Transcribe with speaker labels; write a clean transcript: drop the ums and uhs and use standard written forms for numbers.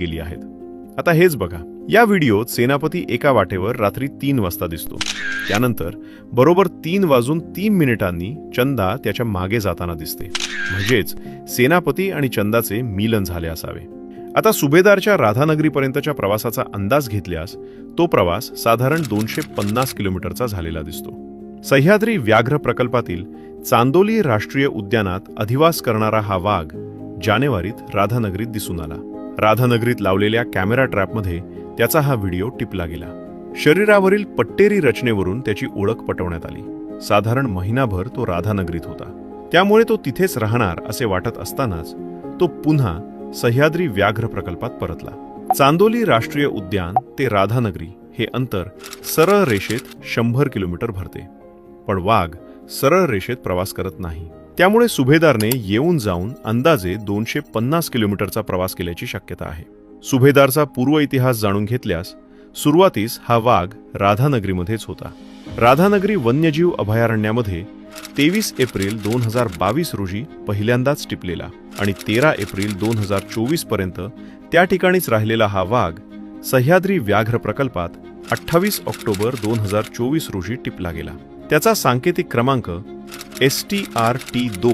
Speaker 1: गेली आहेत. आता हेच बघा, या व्हिडिओत सेनापती एका वाटेवर रात्री 3 वाजता दिसतो. त्यानंतर बरोबर 3:03 चंदा त्याच्या मागे जाताना दिसते. म्हणजेच सेनापती आणि चंदाचे मिलन झाले असावे. आता सुभेदारच्या राधानगरीपर्यंतच्या प्रवासाचा अंदाज घेतल्यास तो प्रवास साधारण 250 किलोमीटरचा झालेला दिसतो. सह्याद्री व्याघ्र प्रकल्पातील चांदोली राष्ट्रीय उद्यानात अधिवास करणारा हा वाघ जानेवारीत राधानगरीत दिसून आला. राधानगरीत लावलेल्या कॅमेरा ट्रॅपमध्ये त्याचा हा व्हिडिओ टिपला गेला. शरीरावरील पट्टेरी रचनेवरून त्याची ओळख पटवण्यात आली. साधारण महिनाभर तो राधानगरीत होता, त्यामुळे तो तिथेच राहणार असे वाटत असतानाच तो पुन्हा सह्याद्री व्याघ्र प्रकल्पात परतला. चांदोली राष्ट्रीय उद्यान ते राधानगरी हे अंतर सरळ रेषेत 100 किलोमीटर भरते. पण वाघ सरळ रेषेत प्रवास करत नाही. त्यामुळे सुभेदारने येऊन जाऊन अंदाजे 250 किलोमीटरचा प्रवास केल्याची शक्यता आहे. सुभेदारचा पूर्व इतिहास जाणून घेतल्यास सुरुवातीस हा वाघ राधानगरीमध्येच होता. राधानगरी वन्यजीव अभयारण्यामध्ये 23 एप्रिल 2022 रोजी पहिल्यांदाच टिपलेला आणि 13 एप्रिल 2024 पर्यंत त्या ठिकाणीच राहिलेला हा वाघ सह्याद्री व्याघ्र प्रकल्पात 28 ऑक्टोबर 2024 रोजी टिपला गेला. त्याचा सांकेतिक क्रमांक STRT2